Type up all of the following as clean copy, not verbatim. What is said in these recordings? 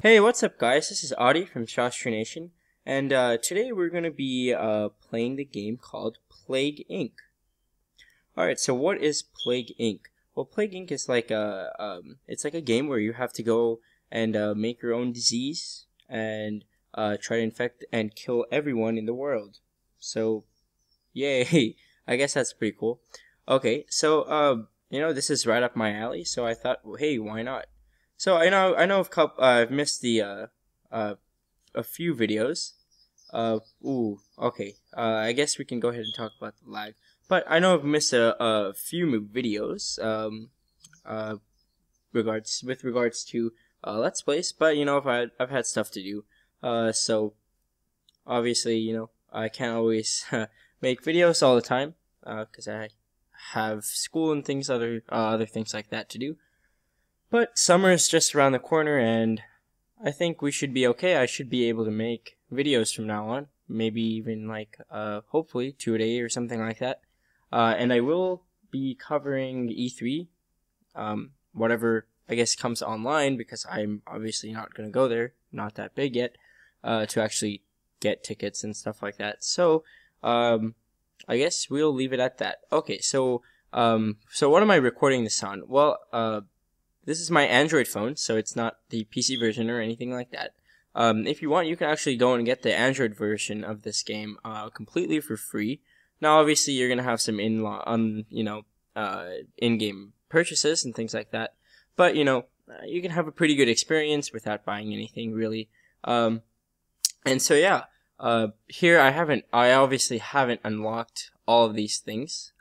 Hey, what's up, guys? This is Audie from ShastryNation, and today we're going to be playing the game called Plague Inc. Alright, so what is Plague Inc? Well, Plague Inc is like it's like a game where you have to go and make your own disease and try to infect and kill everyone in the world. So, yay! I guess that's pretty cool. Okay, so this is right up my alley, so I thought, well, hey, why not? So I've missed the a few videos. Okay. I guess we can go ahead and talk about the lag. But I know I've missed a few videos. With regards to Let's Plays. But I've had stuff to do. So obviously I can't always make videos all the time. Because I have school and things other things like that to do. But summer is just around the corner, and I think we should be okay. I should be able to make videos from now on. Maybe even like, hopefully 2 a day or something like that. And I will be covering E3, whatever I guess comes online, because I'm obviously not going to go there, not that big yet, to actually get tickets and stuff like that. So, I guess we'll leave it at that. Okay, so what am I recording this on? Well, this is my Android phone, so it's not the PC version or anything like that. If you want, you can actually go and get the Android version of this game completely for free. Now, obviously, you're gonna have some in-game purchases and things like that, but you can have a pretty good experience without buying anything really. And so yeah, here I obviously haven't unlocked all of these things.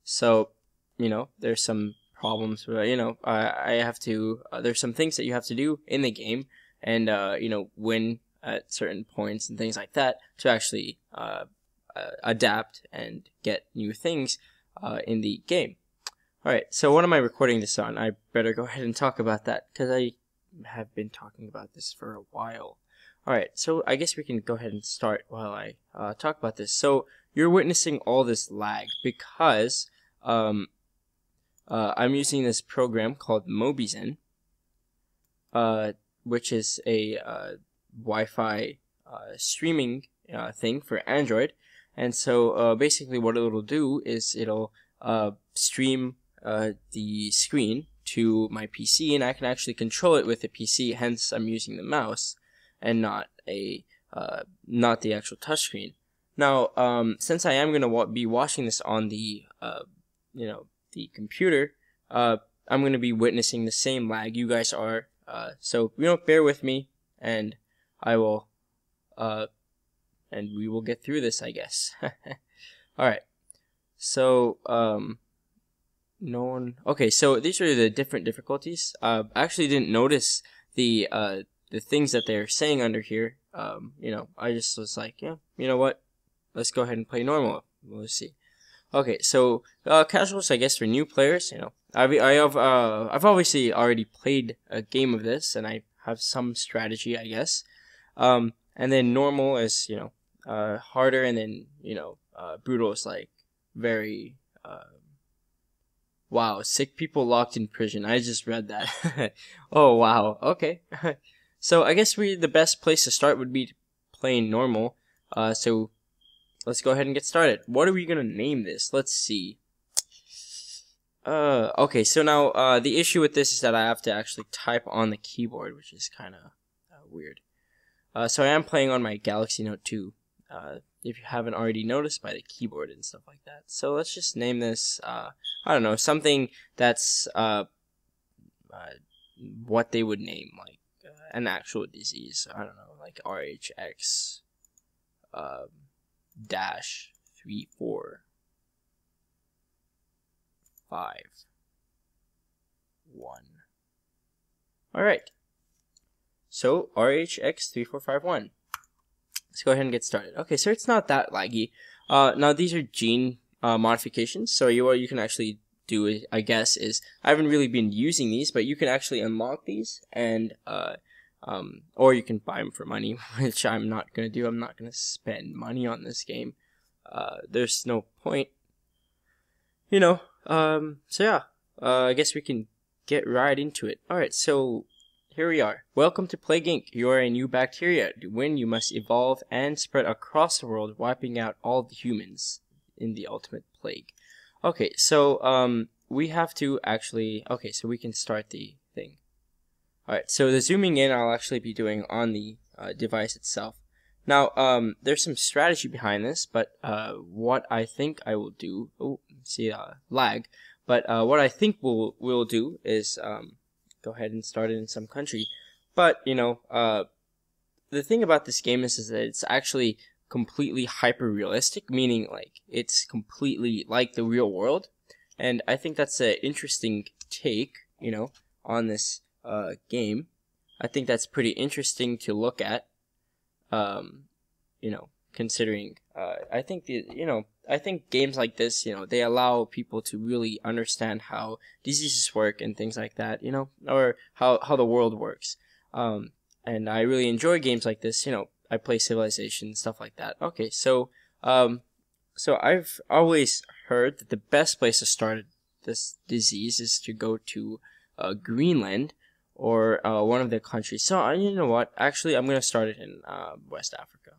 So there's some problems, but I have to. There's some things that you have to do in the game, and win at certain points and things like that to actually adapt and get new things in the game. All right, so what am I recording this on? I better go ahead and talk about that because I have been talking about this for a while. All right, so I guess we can go ahead and start while I talk about this. So you're witnessing all this lag because I'm using this program called Mobizen, which is a Wi-Fi streaming thing for Android. And so basically what it'll do is it'll stream the screen to my PC, and I can actually control it with the PC, hence I'm using the mouse and not the actual touchscreen. Now, since I am going to be watching this on the the computer, I'm going to be witnessing the same lag you guys are, so bear with me, and I will and we will get through this, I guess. Alright, so okay, so these are the different difficulties. I actually didn't notice the things that they're saying under here. I just was like, yeah, you know what, let's go ahead and play normal. We'll see. Okay, so casuals, I guess, for new players. I've obviously already played a game of this, and I have some strategy, I guess. And then normal is harder, and then brutal is like very wow, sick people locked in prison. I just read that. Oh wow, okay. So I guess the best place to start would be playing normal. So let's go ahead and get started. What are we gonna name this? Let's see. Okay, so now the issue with this is that I have to actually type on the keyboard, which is kind of weird. So I am playing on my Galaxy Note 2, if you haven't already noticed by the keyboard and stuff like that. So let's just name this, I don't know, something that's what they would name, like an actual disease. I don't know, like RHX dash 3451. Alright, so RHX3451. Let's go ahead and get started. Okay, so it's not that laggy. Now these are gene modifications, so what you can actually do, I guess, is I haven't really been using these, but you can actually unlock these, and or you can buy them for money, which I'm not gonna do. I'm not gonna spend money on this game. There's no point, so yeah, I guess we can get right into it. Alright, so here we are. Welcome to Plague Inc. You are a new bacteria. To win, you must evolve and spread across the world, wiping out all the humans in the ultimate plague. Okay, so we have to actually. Okay, so we can start the thing. All right, so the zooming in I'll actually be doing on the device itself. Now, there's some strategy behind this, but what I think I will do. Oh, see, lag. But what I think we'll do is go ahead and start it in some country. But you know, the thing about this game is that it's actually completely hyper realistic, meaning like it's completely like the real world, and I think that's an interesting take, you know, on this game. I think that's pretty interesting to look at. You know, considering I think I think games like this, you know, they allow people to really understand how diseases work and things like that, you know, or how the world works. And I really enjoy games like this. You know, I play Civilization, stuff like that. Okay, so so I've always heard that the best place to start this disease is to go to Greenland or one of the countries. So you know what? Actually, I'm gonna start it in West Africa.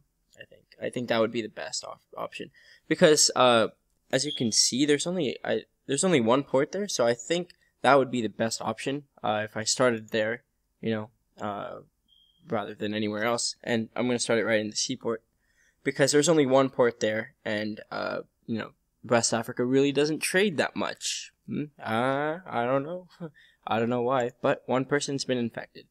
I think that would be the best option because as you can see, there's only one port there. So I think that would be the best option if I started there. You know, rather than anywhere else. And I'm gonna start it right in the seaport because there's only one port there, and you know, West Africa really doesn't trade that much. I don't know. I don't know why, but one person's been infected.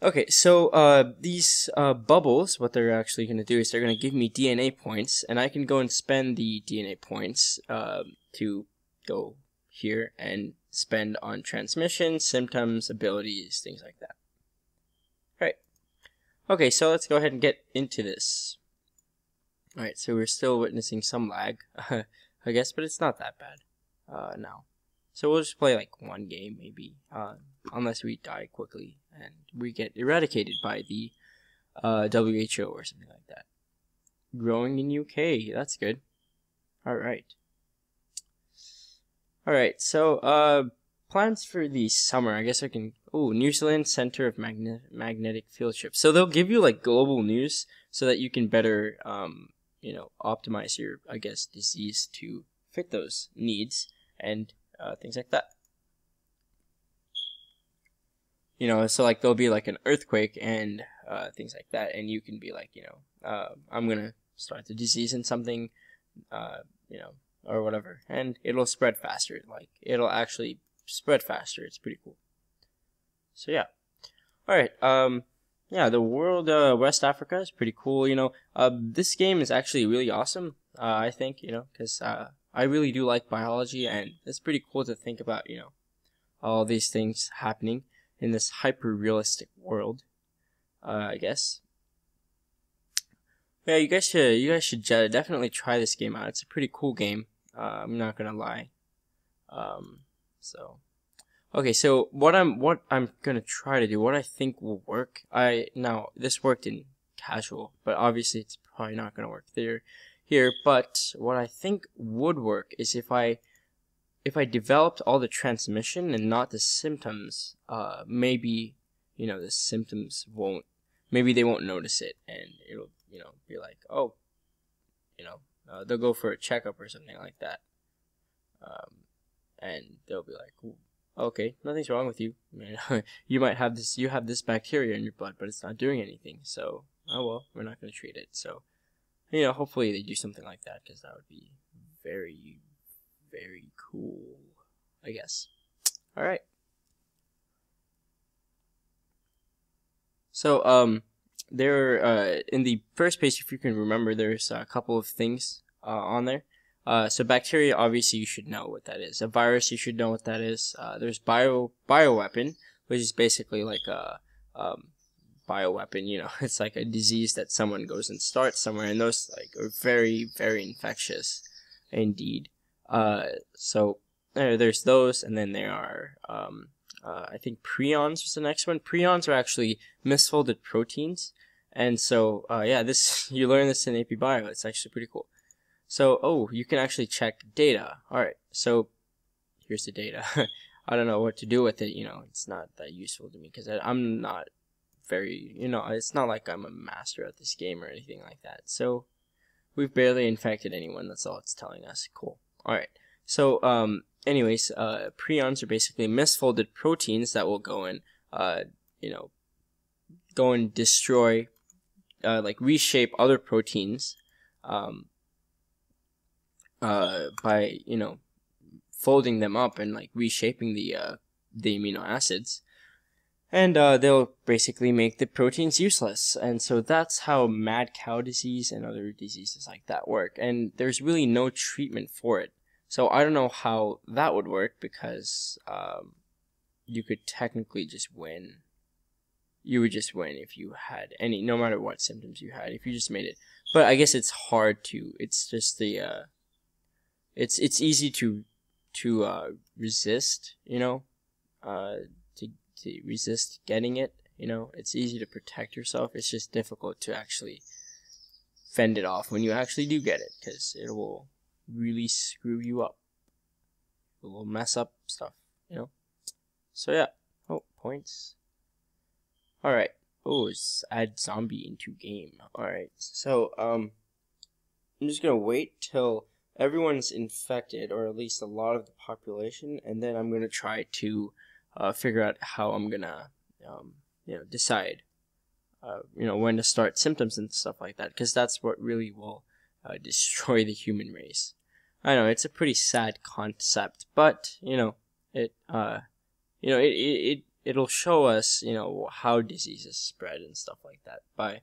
Okay, so these bubbles, what they're actually going to do is they're going to give me DNA points, and I can go and spend the DNA points to go here and spend on transmission, symptoms, abilities, things like that. Alright. Okay, so let's go ahead and get into this. Alright, so we're still witnessing some lag, I guess, but it's not that bad now. So we'll just play like one game maybe, unless we die quickly and we get eradicated by the WHO or something like that. Growing in UK, that's good. Alright. Alright, so plans for the summer, I guess I can... Oh, New Zealand Center of Magnetic Field Shift. So they'll give you like global news so that you can better, you know, optimize your, I guess, disease to fit those needs and things like that. You know, so like there'll be like an earthquake and things like that, and you can be like, you know, I'm gonna start the disease in something, you know, or whatever, and it'll spread faster. Like it'll actually spread faster. It's pretty cool. So yeah, all right. Yeah, the world West Africa is pretty cool. You know, this game is actually really awesome. I think, you know, because I really do like biology, and it's pretty cool to think about, you know, all these things happening in this hyper-realistic world, I guess. Yeah, you guys should definitely try this game out. It's a pretty cool game. I'm not gonna lie. So, okay, so what I'm gonna try to do, what I think will work. Now this worked in casual, but obviously it's probably not gonna work here. But what I think would work is if I developed all the transmission and not the symptoms, maybe, you know, the symptoms maybe they won't notice it, and it'll, you know, be like, oh, you know, they'll go for a checkup or something like that, and they'll be like, ooh, okay, nothing's wrong with you. You have this bacteria in your blood, but it's not doing anything. So, oh well, we're not going to treat it. So, you know, hopefully they do something like that, because that would be very, very cool, I guess. All right. So, there, in the first page, if you can remember, there's a couple of things on there. So bacteria, obviously, you should know what that is. A virus, you should know what that is. There's bioweapon, which is basically like a bioweapon. You know, it's like a disease that someone goes and starts somewhere, and those like are very, very infectious, indeed. So there's those, and then there are I think prions was the next one. Prions are actually misfolded proteins, and so yeah, you learn this in AP Bio. It's actually pretty cool. So you can actually check data. All right, so here's the data. I don't know what to do with it. It's not that useful to me because I'm not very, it's not like I'm a master at this game or anything like that. So we've barely infected anyone. That's all it's telling us. Cool. All right. So anyways, prions are basically misfolded proteins that will go and go and destroy, like reshape other proteins, by folding them up and like reshaping the amino acids, and they'll basically make the proteins useless. And so that's how mad cow disease and other diseases like that work. And there's really no treatment for it. So I don't know how that would work, because you could technically just win. You would just win if you had any, no matter what symptoms you had, if you just made it. But I guess it's hard to. It's just the. It's easy to resist. To resist getting it. It's easy to protect yourself. It's just difficult to actually fend it off when you actually do get it, because it will really screw you up. It will mess up stuff. So yeah. Oh, points. Alright. Oh, let's add zombie into game. Alright. So, I'm just gonna wait till everyone's infected, or at least a lot of the population, and then I'm gonna try to figure out how I'm gonna, decide, when to start symptoms and stuff like that, because that's what really will destroy the human race. I know it's a pretty sad concept, but it'll show us, how diseases spread and stuff like that. By,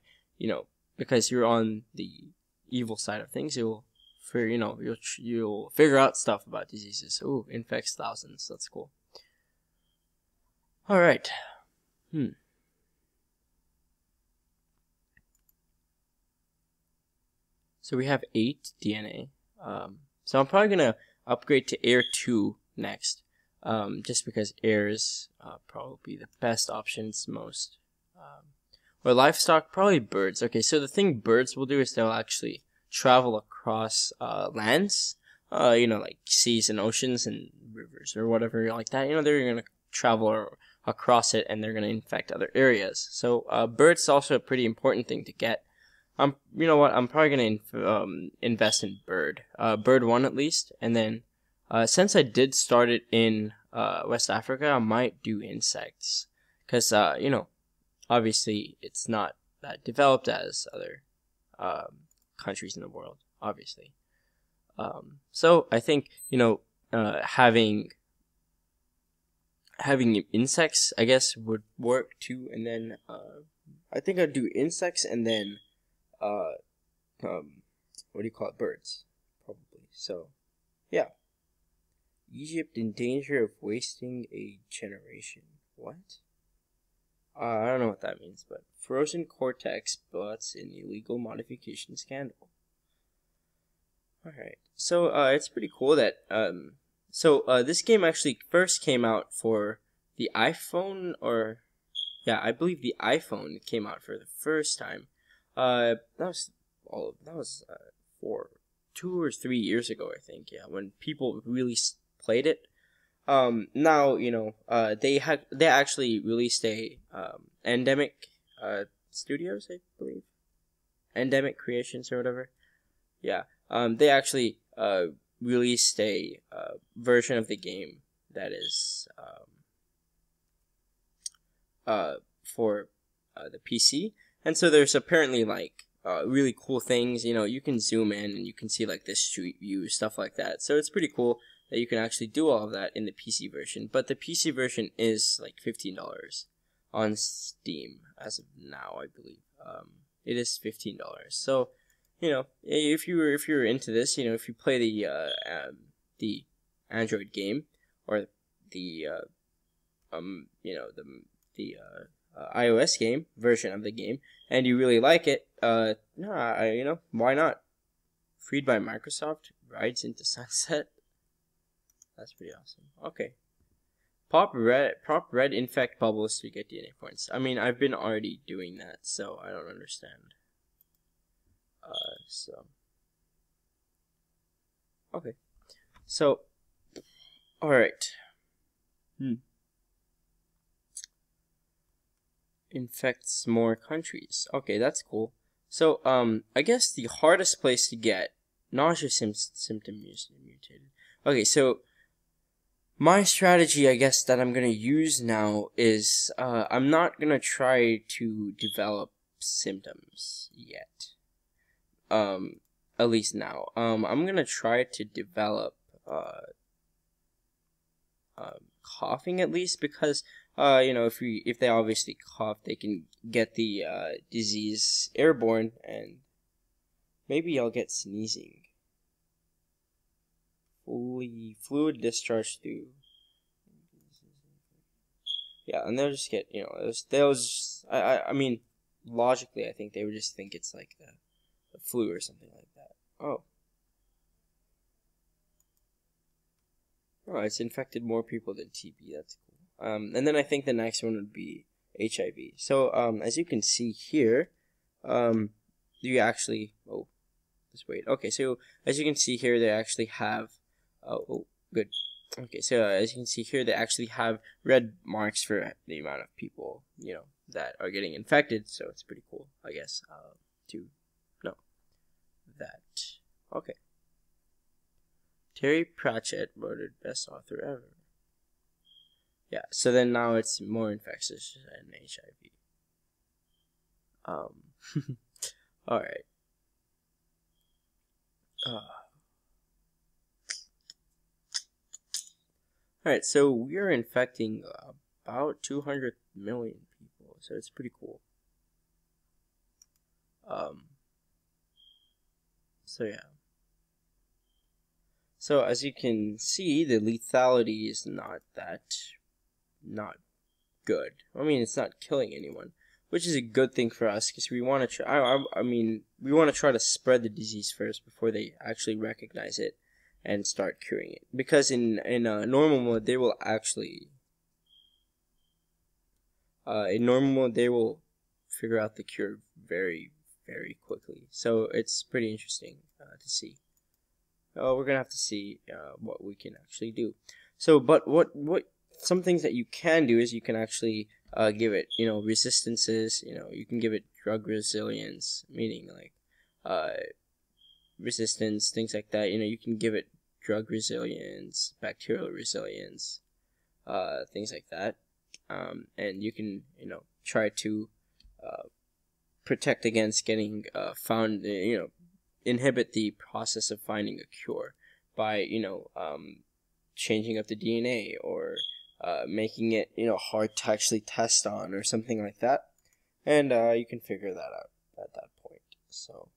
because you're on the evil side of things, you'll figure out stuff about diseases. Ooh, infects thousands. That's cool. All right. So we have 8 DNA. So I'm probably gonna upgrade to Air 2 next. Just because air is probably the best options most. Or livestock, probably birds. Okay, so the thing birds will do is they'll actually travel across lands, like seas and oceans and rivers or whatever like that. They're gonna travel across it, and they're gonna infect other areas. So birds is also a pretty important thing to get. You know what? I'm probably gonna invest in bird 1 at least, and then. Since I did start it in West Africa, I might do insects, because obviously it's not that developed as other countries in the world, obviously. So I think having insects, I guess, would work too. And then I think I'd do insects, and then what do you call it? Birds, probably. So yeah. Egypt in danger of wasting a generation. What? I don't know what that means, but frozen cortex butts in illegal modification scandal. Alright, so it's pretty cool that this game actually first came out for the iPhone, or I believe the iPhone came out for the first time. That was for 2 or 3 years ago, I think. Yeah, when people really played it. Now they actually released a Endemic Studios, I believe, Endemic Creations or whatever. Yeah, they actually released a version of the game that is for the PC, and so there's apparently like really cool things. You can zoom in and you can see like the street view, stuff like that. So it's pretty cool that you can actually do all of that in the PC version. But the PC version is like $15 on Steam as of now, I believe. It is $15. So, if you're into this, if you play the Android game, or the iOS game version of the game, and you really like it, why not? Freed by Microsoft, rides into sunset. That's pretty awesome. Okay. Pop red infect bubbles to get DNA points. I mean, I've been already doing that, so I don't understand. Okay. So, alright. Infects more countries. Okay, that's cool. So, I guess the hardest place to get nausea symptom mutated. Okay, so my strategy, I guess, that I'm gonna use now is I'm not gonna try to develop symptoms yet. At least now. I'm gonna try to develop coughing at least, because if they obviously cough, they can get the disease airborne, and maybe I'll get sneezing. Fully fluid discharge through. Yeah, and they'll just get, they'll just, I mean, logically, I think they would just think it's like the flu or something like that. Oh, it's infected more people than TB. That's cool. And then I think the next one would be HIV. So, as you can see here, you actually, just wait. Okay, so as you can see here, they actually have, good. Okay, so as you can see here, they actually have red marks for the amount of people, that are getting infected. So it's pretty cool, I guess, to know that. Okay. Terry Pratchett voted best author ever. Yeah, so then now it's more infectious than HIV. Alright. Alright, so we are infecting about 200 million people, so it's pretty cool. So yeah. So as you can see, the lethality is not good. I mean, it's not killing anyone, which is a good thing for us, because we want to try. We want to try to spread the disease first before they actually recognize it and start curing it. Because in normal mode, they will actually figure out the cure very, very quickly. So it's pretty interesting to see. We're gonna have to see what we can actually do. So, but what some things that you can do is you can actually give it, resistances. You can give it drug resilience, meaning like resistance, things like that. You can give it drug resilience, bacterial resilience, things like that. And you can, try to protect against getting found, inhibit the process of finding a cure by, changing up the DNA, or making it, hard to actually test on, or something like that. And you can figure that out at that point. So.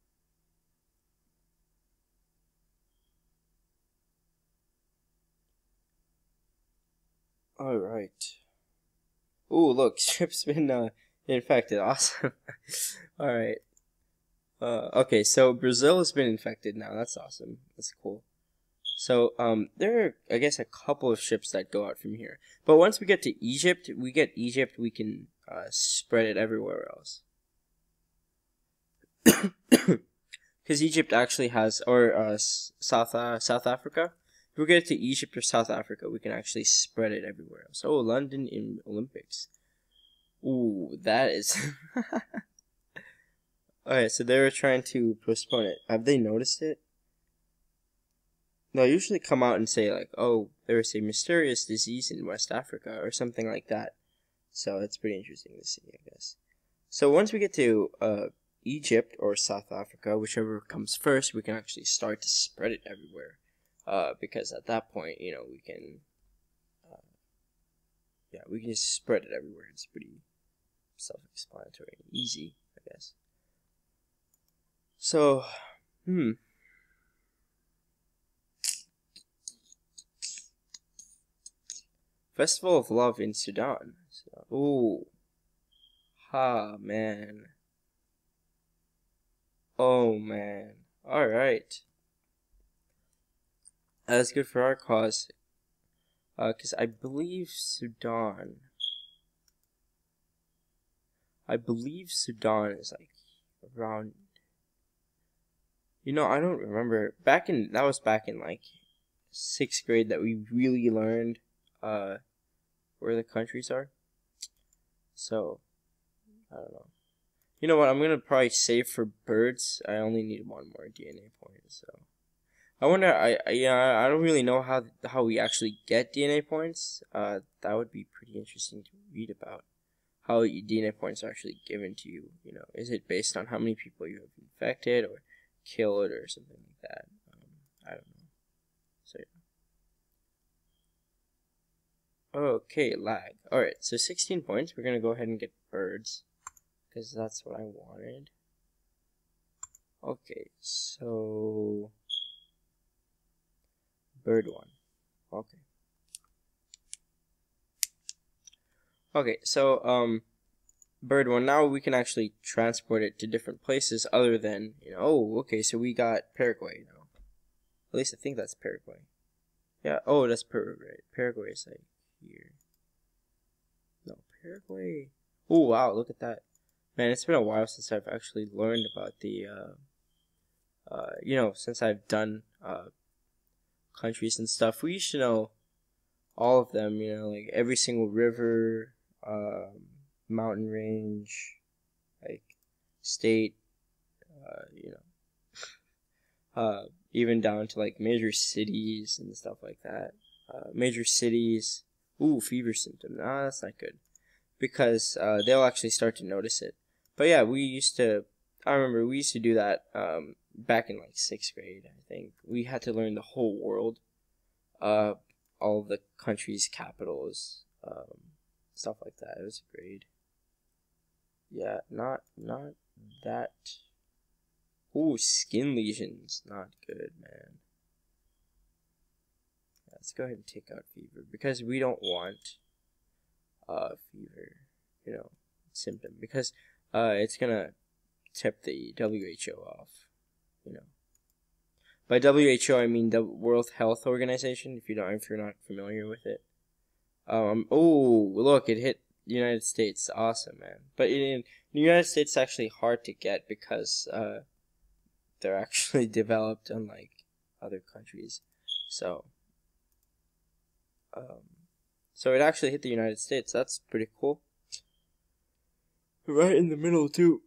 Alright. Ooh, look, Strip's been infected. Awesome. Alright. Okay, so Brazil has been infected now. That's awesome. That's cool. So, there are, I guess, a couple of ships that go out from here. But once we get to Egypt, we can spread it everywhere else. Because Egypt actually has, or South Africa. If we get to Egypt or South Africa, we can actually spread it everywhere else. Oh, London in Olympics. Ooh, that is... Alright, so they were trying to postpone it. Have they noticed it? They'll usually come out and say, like, oh, there is a mysterious disease in West Africa, or something like that. So it's pretty interesting to see, I guess. So once we get to Egypt or South Africa, whichever comes first, we can actually start to spread it everywhere. Because at that point, we can... we can just spread it everywhere. It's pretty self-explanatory and easy, I guess. So, Festival of Love in Sudan. So, ooh. Ha, man. Oh, man. Alright. That's good for our cause. Because I believe Sudan is like around... I don't remember. That was back in like 6th grade that we really learned where the countries are. So, I don't know. You know what? I'm gonna probably save for birds. I only need one more DNA point, so I wonder. I don't really know how we actually get DNA points. That would be pretty interesting to read about. How DNA points are actually given to you. You know, is it based on how many people you have infected or killed or something like that? I don't know. So yeah. Okay, lag. All right, so 16 points. We're gonna go ahead and get birds, because that's what I wanted. Okay, so bird one. Okay. Okay, so bird one. Now we can actually transport it to different places other than, you know. Oh, okay, so we got Paraguay now. At least I think that's Paraguay. Yeah. Oh, that's Paraguay. Paraguay is like here. No, Paraguay. Oh wow, look at that. Man, it's been a while since I've actually learned about the, you know, since I've done, countries and stuff. We used to know all of them, you know, like every single river, mountain range, like state, you know, even down to like major cities and stuff like that. Major cities. Ooh, fever symptom. Nah, that's not good, because they'll actually start to notice it. But yeah, I remember we used to do that back in like 6th grade, I think. We had to learn the whole world, all of the countries' capitals, stuff like that. It was a grade. Yeah, not that. Ooh, skin lesions. Not good, man. Let's go ahead and take out fever, because we don't want fever, you know, symptom, because it's gonna tip the WHO off, you know. By WHO I mean the World Health Organization, if you're not familiar with it. Oh, look, it hit the United States. Awesome, man. But in the United States, it's actually hard to get, because they're actually developed unlike other countries. So so it actually hit the United States. That's pretty cool. Right in the middle too.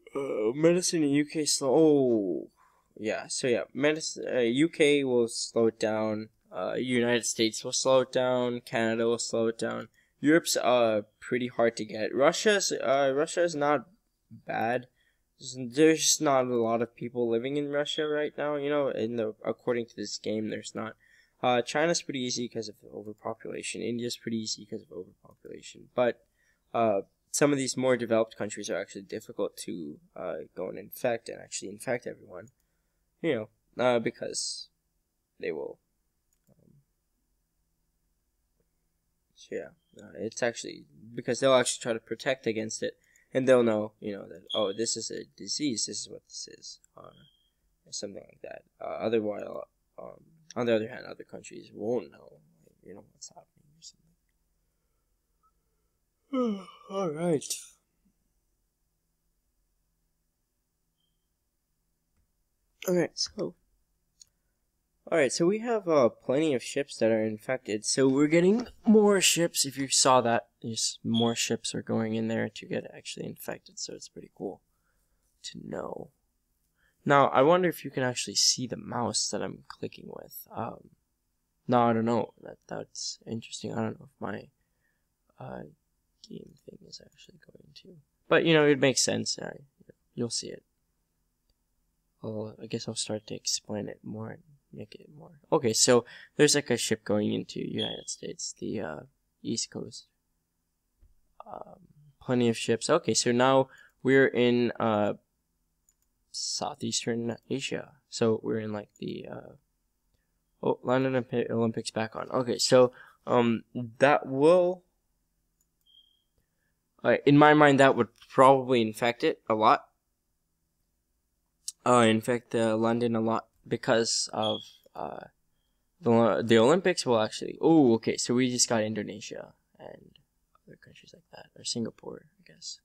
Medicine in UK slow. Oh, yeah. So yeah, medicine. UK will slow it down. United States will slow it down. Canada will slow it down. Europe's pretty hard to get. Russia's not bad. There's just not a lot of people living in Russia right now. You know, according to this game, there's not. China's pretty easy because of overpopulation. India's pretty easy because of overpopulation. But some of these more developed countries are actually difficult to go and infect everyone. You know, because they will. So yeah, it's actually because they'll actually try to protect against it, and they'll know, you know, that this is a disease. This is what this is, or something like that. Otherwise, on the other hand, other countries won't know, you know, what's happening or something. All right. All right, so we have plenty of ships that are infected. So we're getting more ships. If you saw that, just more ships are going in there to get actually infected. So it's pretty cool to know. Now, I wonder if you can actually see the mouse that I'm clicking with. No, I don't know. That's interesting. I don't know if my game thing is actually going to. But, you know, it makes sense. You'll see it. I guess I'll start to explain it more and make it more. Okay, so there's like a ship going into United States, the East Coast. Plenty of ships. Okay, so now we're in Southeastern Asia. So we're in like the London Olympics back on. Okay, so that will in my mind that would probably infect it a lot. Infect London a lot because of the Olympics will actually. Oh, okay, so we just got Indonesia and other countries like that, or Singapore, I guess.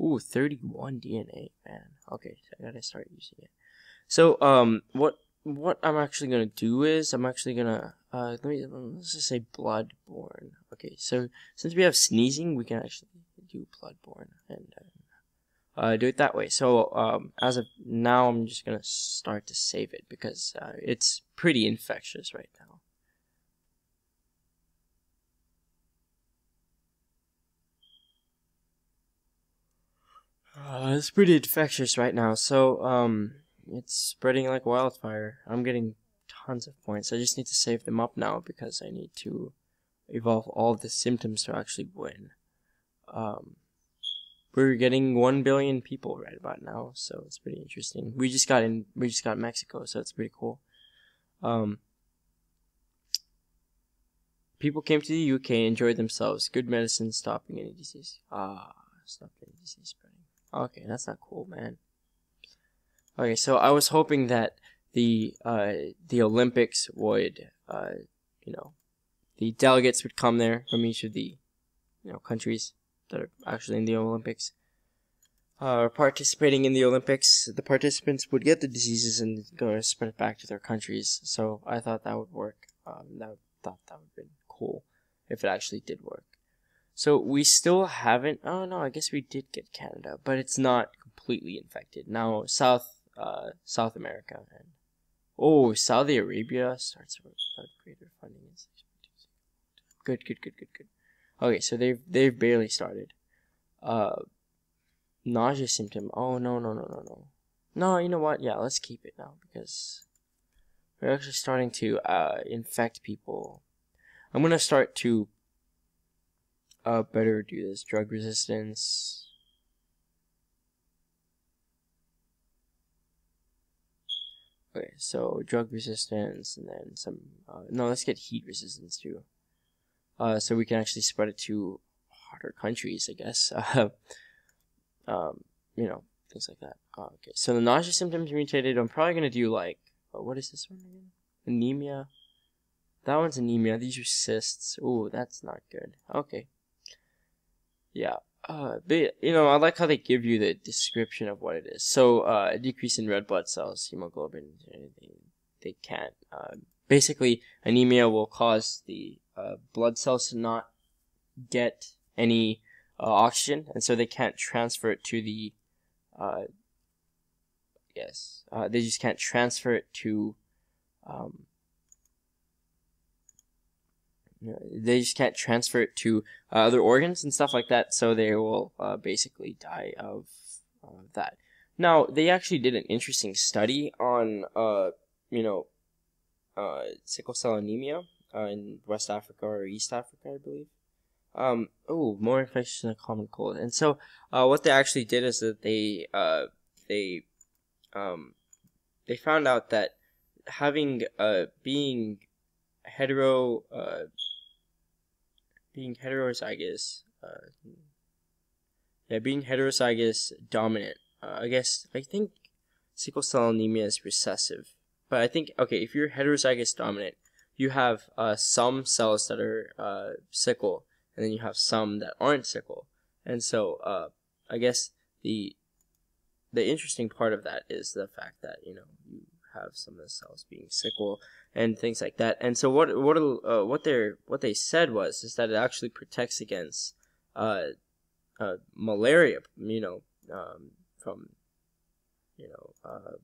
Ooh, 31 DNA, man. Okay, so I gotta start using it. So, what I'm actually gonna do is I'm actually gonna let's just say bloodborne. Okay, so since we have sneezing, we can actually do bloodborne and do it that way. So as of now, I'm just gonna start to save it because it's pretty infectious right now. It's pretty infectious right now, so it's spreading like wildfire. I'm getting tons of points. I just need to save them up now because I need to evolve all of the symptoms to actually win. We're getting 1 billion people right about now, so it's pretty interesting. We just got Mexico, so it's pretty cool. People came to the UK and enjoyed themselves. Good medicine stopping any disease. Stop any disease spreading. Okay, that's not cool, man. Okay, so I was hoping that the Olympics would, the delegates would come there from each of the, countries that are actually in the Olympics, participating in the Olympics. The participants would get the diseases and go spread it back to their countries. So I thought that would work. Thought that would be cool if it actually did work. So we still haven't. Oh no, I guess we did get Canada, but it's not completely infected now. South America and Saudi Arabia starts without greater funding. Good. Okay, so they've barely started. Nausea symptom. Oh no. No, you know what? Yeah, let's keep it now because we're actually starting to infect people. I'm gonna start to better do this. Drug resistance. Okay, so drug resistance and then some. No, let's get heat resistance too. So we can actually spread it to hotter countries, I guess. Things like that. Okay, so the nausea symptoms mutated. I'm probably gonna do like, what is this one again? Anemia. That one's anemia. These are cysts. Ooh, that's not good. Okay. Yeah. But I like how they give you the description of what it is. So, a decrease in red blood cells, hemoglobin. They can't. Basically, anemia will cause the blood cells to not get any oxygen, and so they can't transfer it to the. They just can't transfer it to. They just can't transfer it to other organs and stuff like that, so they will basically die of that. Now, they actually did an interesting study on, sickle cell anemia in West Africa or East Africa, I believe. More infectious than a common cold. And so, what they actually did is that they found out that having being heterozygous, being heterozygous dominant. I think sickle cell anemia is recessive, but I think if you're heterozygous dominant, you have some cells that are sickle, and then you have some that aren't sickle, and so I guess the interesting part of that is the fact that you have some of the cells being sickle and things like that. And so what they said is that it actually protects against malaria, from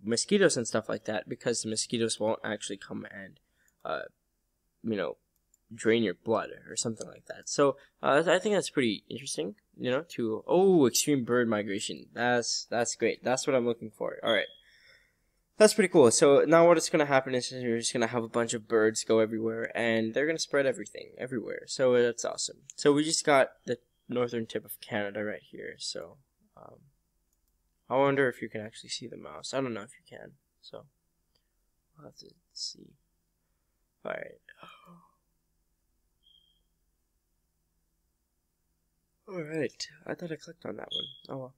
mosquitoes and stuff like that, because the mosquitoes won't actually come and drain your blood or something like that. So I think that's pretty interesting. Extreme bird migration. That's great. That's what I'm looking for. All right. That's pretty cool. So now what's going to happen is you're just going to have a bunch of birds go everywhere, and they're going to spread everything everywhere. So that's awesome. So we just got the northern tip of Canada right here. So I wonder if you can actually see the mouse. I don't know if you can. So I'll have to see. All right. Alright, I thought I clicked on that one. Oh well.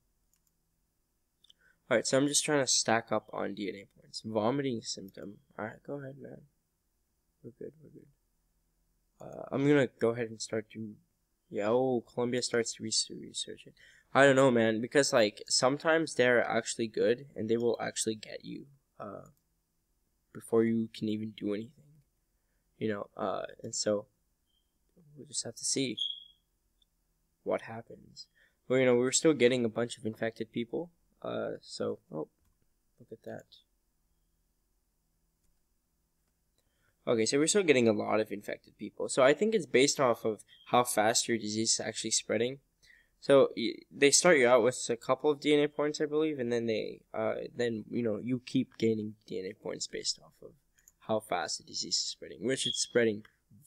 Alright, so I'm just trying to stack up on DNA points. Vomiting symptom. Alright, go ahead, man. We're good. I'm gonna go ahead and start to... Columbia starts to research it. I don't know, man, because, sometimes they're actually good, and they will actually get you, before you can even do anything. And so... we'll just have to see what happens. But you know, we're still getting a bunch of infected people. So oh, look at that. Okay, so we're still getting a lot of infected people. So I think it's based off of how fast your disease is actually spreading. So they start you out with a couple of DNA points, I believe, and then then you know, you keep gaining DNA points based off of how fast the disease is spreading, which it's spreading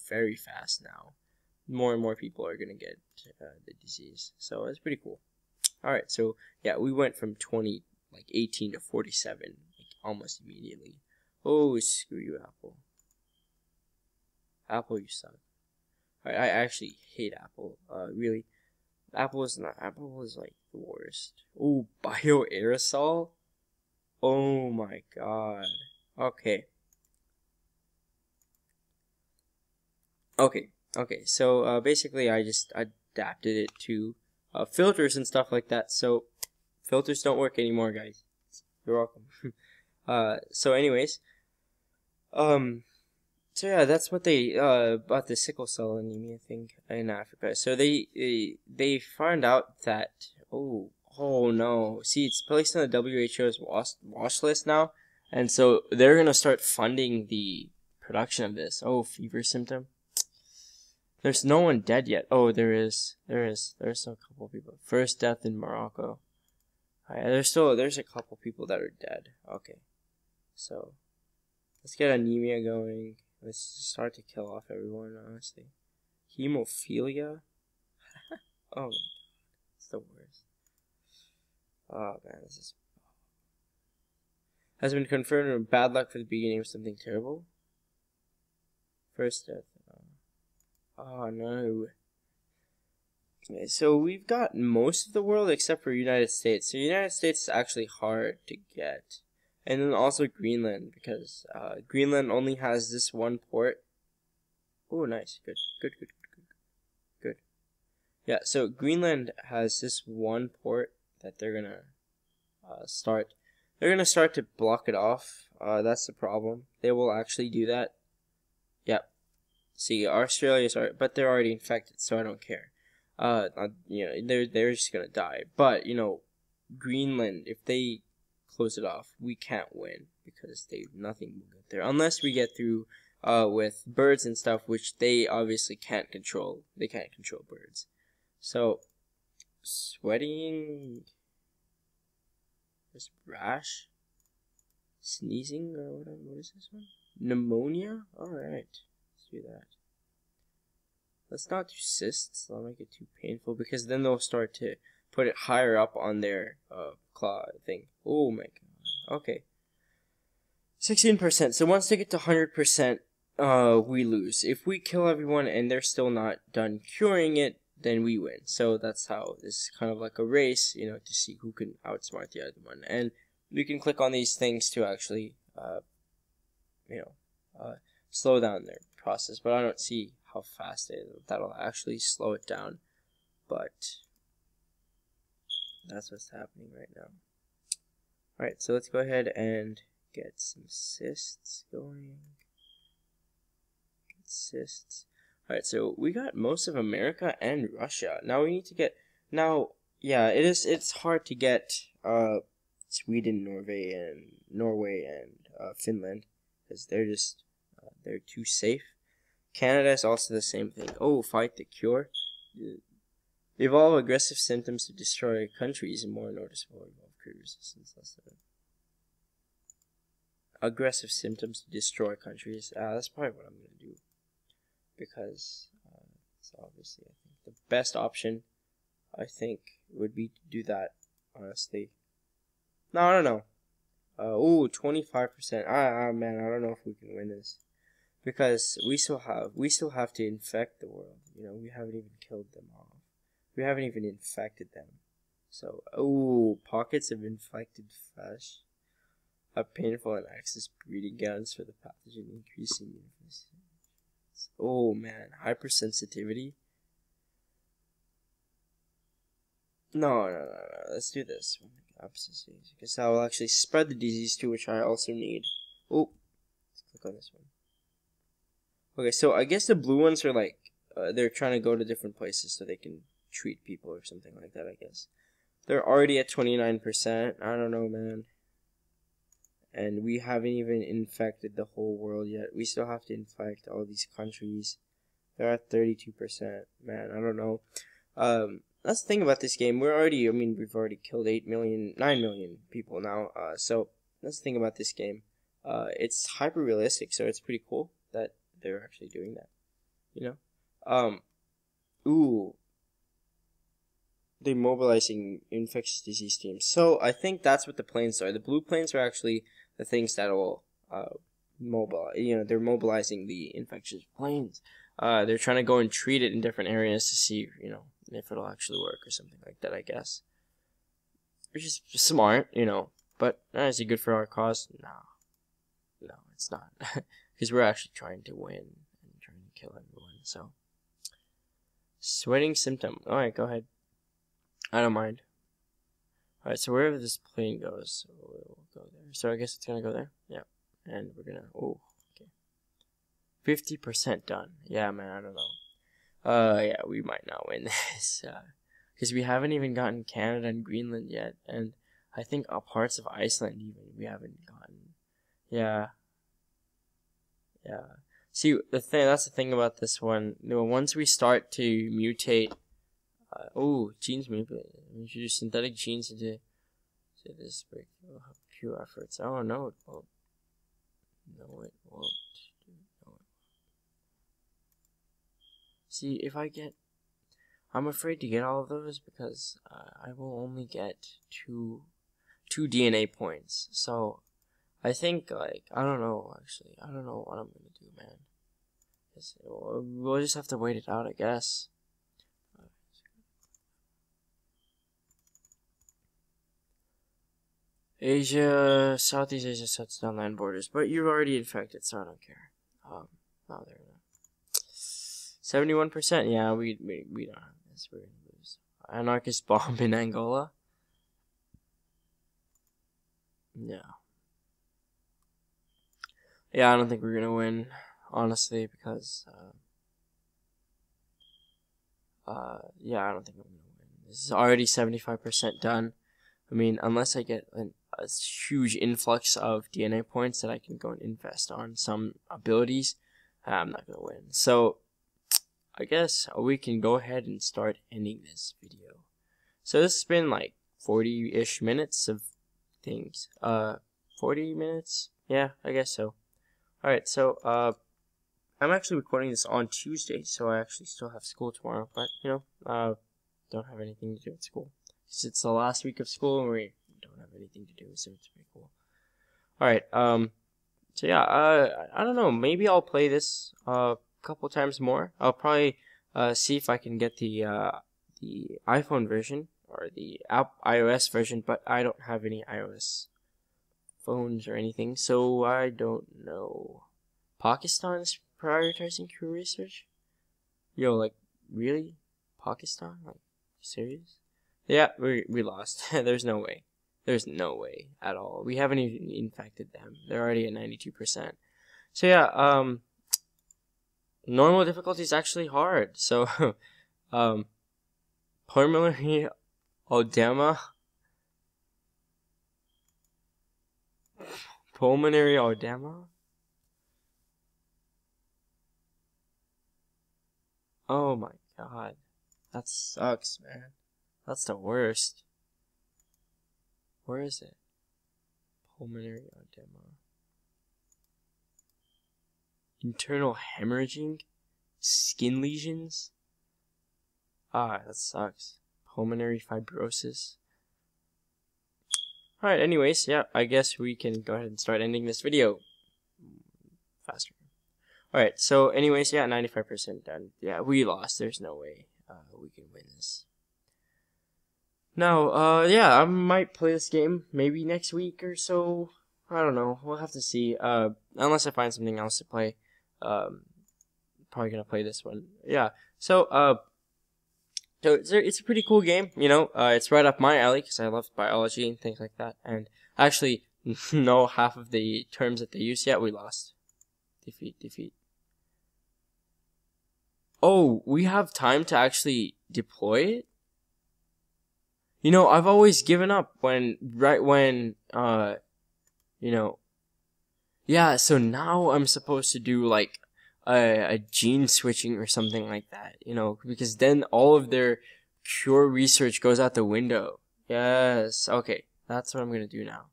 very fast now. More and more people are gonna get the disease, so it's pretty cool. All right, so yeah, we went from 18 to 47, like almost immediately. Oh, screw you, Apple. Apple, you suck. I actually hate Apple. Really, Apple is like the worst. Oh, bioaerosol. Oh my god. Okay. So basically, I just adapted it to filters and stuff like that. So filters don't work anymore, guys. You're welcome. So anyways, so yeah, that's what they about the sickle cell anemia thing in Africa. So they found out that oh no, see, it's placed on the WHO's watch list now, and so they're gonna start funding the production of this. Oh, fever symptom. There's no one dead yet. Oh, there's a couple people. First death in Morocco. There's a couple people that are dead. Okay, so let's get anemia going. Let's start to kill off everyone, honestly. Hemophilia? Oh my god, it's the worst. Oh man, this is... Has been confirmed with bad luck for the beginning of something terrible. First death. Oh no. Okay, so we've got most of the world except for United States. So United States is actually hard to get. And then also Greenland, because Greenland only has this one port. Oh, nice. Good. Yeah, so Greenland has this one port that they're gonna start. They're gonna start to block it off. That's the problem. They will actually do that. Yep. See, Australia's but they're already infected, so I don't care. You know, they're just gonna die. But you know, Greenland, if they close it off, we can't win because nothing will get there unless we get through with birds and stuff, which they obviously can't control. They can't control birds. So sweating, there's rash, sneezing, or whatever. What is this one? Pneumonia. All right, let's do that. Let's not do cysts. That'll make it too painful because then they'll start to put it higher up on their claw thing. Oh my god. Okay. 16%. So once they get to 100%, we lose. If we kill everyone and they're still not done curing it, then we win. So that's how this is kind of like a race, you know, to see who can outsmart the other one. And we can click on these things to actually, slow down their process. But I don't see how fast that'll actually slow it down. But that's what's happening right now. Alright, so let's go ahead and get some cysts going. Get cysts. Alright, so we got most of America and Russia. Now we need to get... Now, yeah, it's hard to get Sweden, Norway, and Finland. Because they're just... they're too safe. Canada is also the same thing. Oh, fight the cure. Evolve aggressive symptoms to destroy countries and more noticeable. Evolve create resistance. Aggressive symptoms to destroy countries. That's probably what I'm going to do. Because it's obviously, I think, the best option, I think, would be to do that, honestly. No, I don't know. 25%. Man, I don't know if we can win this. Because we still have to infect the world. You know, we haven't even killed them off. We haven't even infected them. So, pockets of infected flesh. A painful and access breeding grounds for the pathogen increasing. Oh man, hypersensitivity. No. Let's do this. Because that will actually spread the disease too, which I also need. Oh, let's click on this one. Okay, so I guess the blue ones are like they're trying to go to different places so they can treat people or something like that, I guess. They're already at 29%. I don't know, man. And we haven't even infected the whole world yet. We still have to infect all these countries. They're at 32%. Man, I don't know. That's the thing about this game. We've already killed 9 million people now. So that's the thing about this game. It's hyper realistic, so it's pretty cool that they're actually doing that. You know? Ooh. They're mobilizing infectious disease teams. So I think that's what the planes are. The blue planes are actually the things that will they're mobilizing the infectious planes. They're trying to go and treat it in different areas to see, if it'll actually work or something like that, I guess. Which is smart, but is it good for our cause? No, it's not. Because we're actually trying to win and trying to kill everyone, so. Sweating symptom. Alright, go ahead. I don't mind. Alright, so wherever this plane goes, we'll go there. So I guess it's gonna go there? Yeah. And we're gonna, okay. 50% done. Yeah, man, I don't know. Yeah, we might not win this. Because we haven't even gotten Canada and Greenland yet. And I think parts of Iceland even we haven't gotten. Yeah. Yeah. See, that's the thing about this one. Once we start to mutate, genes introduce synthetic genes into this breakthrough. Pure efforts. Oh no, it won't. No, it won't. No, it won't. See, I'm afraid to get all of those because I will only get two DNA points. So I think I don't know actually. I don't know what I'm gonna do, man. We'll just have to wait it out, I guess. Asia, Southeast Asia shuts down land borders, but you're already infected, so I don't care. No, they're not. 71%. Yeah, we don't have this. We're gonna lose. Anarchist bomb in Angola. Yeah. Yeah, I don't think we're gonna win, honestly, because yeah, I don't think I'm gonna win. This is already 75% done. I mean, unless I get a huge influx of DNA points that I can go and invest on some abilities, I'm not gonna win. So I guess we can go ahead and start ending this video. So this has been like 40-ish minutes of things. 40 minutes? Yeah, I guess so. Alright, so I'm actually recording this on Tuesday, so I actually still have school tomorrow, but don't have anything to do at school. It's the last week of school and we don't have anything to do, so it's pretty cool. Alright, so yeah, I don't know, maybe I'll play this a couple times more. I'll probably see if I can get the iPhone version or the iOS version, but I don't have any iOS phones or anything, so I don't know. Pakistan is prioritizing crew research? Yo, like, really? Pakistan? Like, serious? Yeah, we lost. There's no way. There's no way at all. We haven't even infected them. They're already at 92%. So yeah, normal difficulty is actually hard. So, pulmonary edema. Pulmonary edema? Oh my god. That sucks, man. That's the worst. Where is it? Pulmonary edema. Internal hemorrhaging? Skin lesions? Ah, that sucks. Pulmonary fibrosis. Alright, anyways, yeah, I guess we can go ahead and start ending this video faster. Alright, so anyways, yeah, 95% done. Yeah, we lost. There's no way we can win this. Now, yeah, I might play this game maybe next week or so. I don't know. We'll have to see. Unless I find something else to play. Probably gonna play this one. Yeah, so it's a pretty cool game, it's right up my alley because I love biology and things like that, and I actually know half of the terms that they use. Yeah, we lost. Defeat. Oh, we have time to actually deploy it? You know, I've always given up right when, you know, yeah, so now I'm supposed to do like a gene switching or something like that, you know, because then all of their cure research goes out the window. Yes, okay, that's what I'm gonna do now.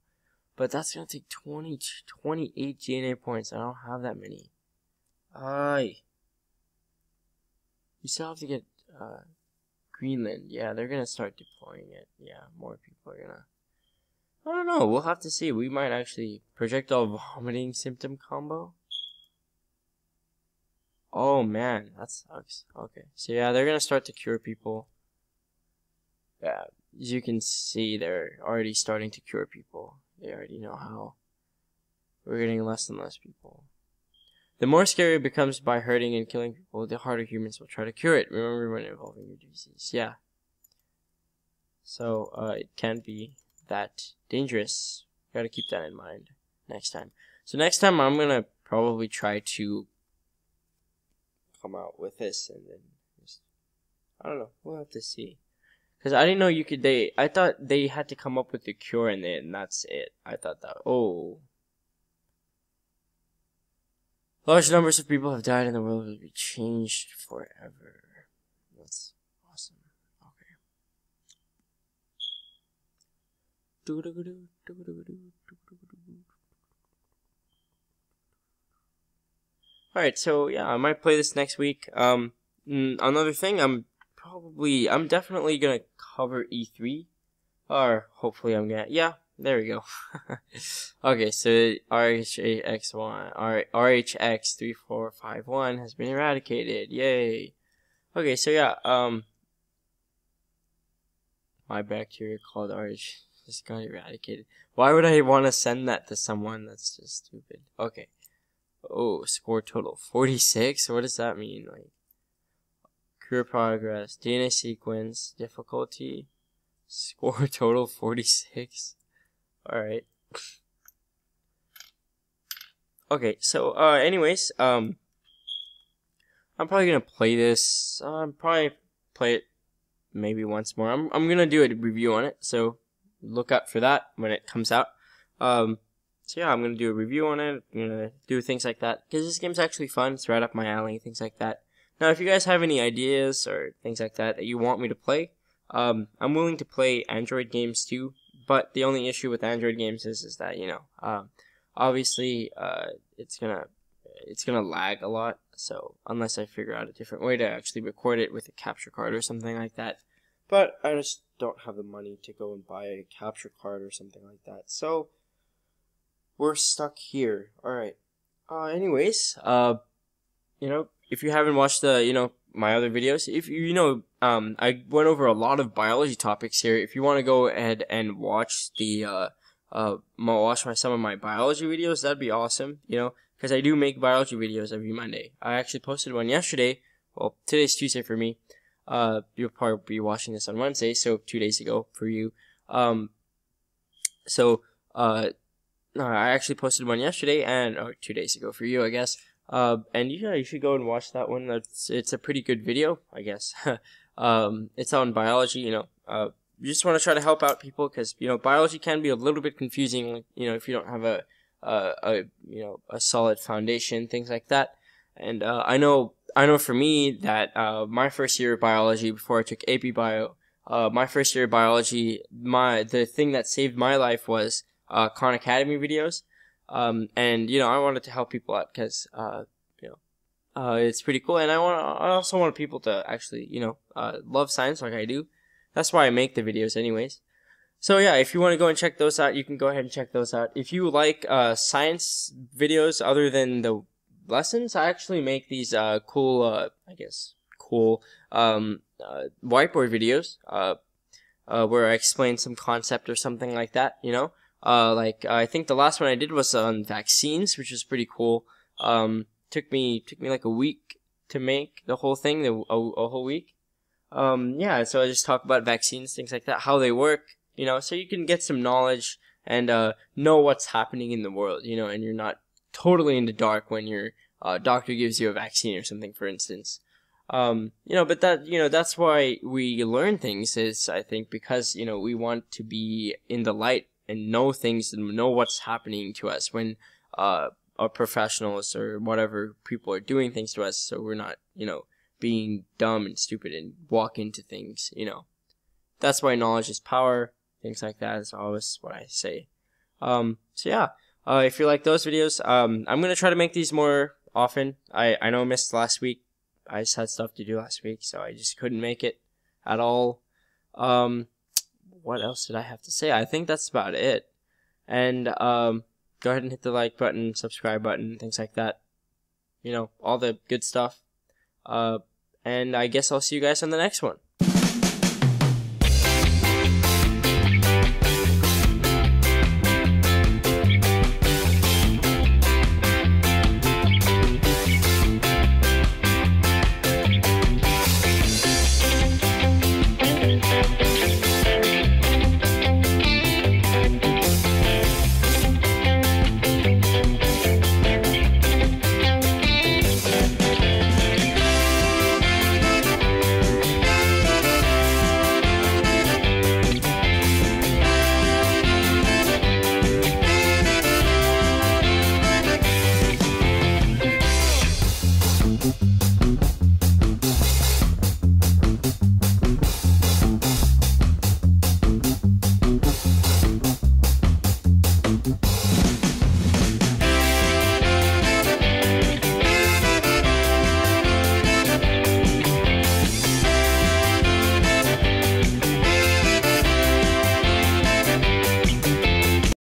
But that's gonna take 28 DNA points. I don't have that many. You still have to get, Greenland. Yeah, they're gonna start deploying it. Yeah, more people are gonna... I don't know. We'll have to see. We might actually projectile vomiting symptom combo. Oh man, that sucks. Okay, so yeah, they're gonna start to cure people. Yeah, as you can see, they're already starting to cure people. They already know how. We're getting less and less people. The more scary it becomes by hurting and killing people, the harder humans will try to cure it. Remember when evolving your disease. Yeah. So, it can be that dangerous. Gotta keep that in mind next time. So next time I'm gonna probably try to come out with this and then just, I don't know, we'll have to see. Because I didn't know you could, I thought they had to come up with the cure and then that's it. I thought that, oh. Large numbers of people have died and the world will be changed forever. That's awesome. Okay. Alright, so yeah, I might play this next week. Another thing, I'm definitely gonna cover E3. Or hopefully I'm gonna, yeah, there we go. Okay, so RHX3451 has been eradicated. Yay. Okay, so yeah, my bacteria called RH just got eradicated. Why would I want to send that to someone? That's just stupid. Okay. Oh, score total 46? What does that mean? Like, cure progress, DNA sequence, difficulty, score total 46. Alright. Okay, so, anyways, I'm probably gonna play this, probably play it maybe once more. I'm gonna do a review on it, so look out for that when it comes out. So yeah, I'm gonna do a review on it, I'm gonna do things like that, because this game's actually fun, it's right up my alley, things like that. Now, if you guys have any ideas or things like that you want me to play, I'm willing to play Android games too, but the only issue with Android games is that, you know, obviously, it's gonna lag a lot, so unless I figure out a different way to actually record it with a capture card or something like that. But I just don't have the money to go and buy a capture card or something like that, so we're stuck here. Alright. Anyways, you know, if you haven't watched my other videos, if I went over a lot of biology topics here. If you want to go ahead and watch some of my biology videos, that'd be awesome, you know, because I do make biology videos every Monday. I actually posted one yesterday. Well, today's Tuesday for me. You'll probably be watching this on Wednesday, so 2 days ago for you. I actually posted one yesterday, and 2 days ago for you, I guess. And yeah, you should go and watch that one. It's a pretty good video, I guess. It's on biology, you know. You just want to try to help out people, because, you know, biology can be a little bit confusing, you know, if you don't have a solid foundation, things like that. And I know for me that my first year of biology, before I took AP Bio, my first year of biology, the thing that saved my life was Khan Academy videos. And you know, I wanted to help people out because it's pretty cool, and I also want people to actually, you know, love science like I do. That's why I make the videos anyways. So yeah, if you want to go and check those out, you can go ahead and check those out. If you like science videos other than the lessons, I actually make these cool whiteboard videos where I explain some concept or something like that, you know. Like I think the last one I did was on vaccines, which was pretty cool. Took me like a week to make the whole thing, a whole week. Yeah, so I just talk about vaccines, things like that, how they work, you know, so you can get some knowledge and know what's happening in the world, you know, and you're not totally in the dark when your doctor gives you a vaccine or something, for instance. But that's why we learn things, is I think because we want to be in the light and know things and know what's happening to us when our professionals or whatever people are doing things to us, so we're not being dumb and stupid and walk into things. That's why knowledge is power. Things like that is always what I say. So yeah, if you like those videos, I'm gonna try to make these more often. I know I missed last week. I just had stuff to do last week, so I just couldn't make it at all. What else did I have to say? I think that's about it. And go ahead and hit the like button, subscribe button, things like that. All the good stuff. And I guess I'll see you guys on the next one.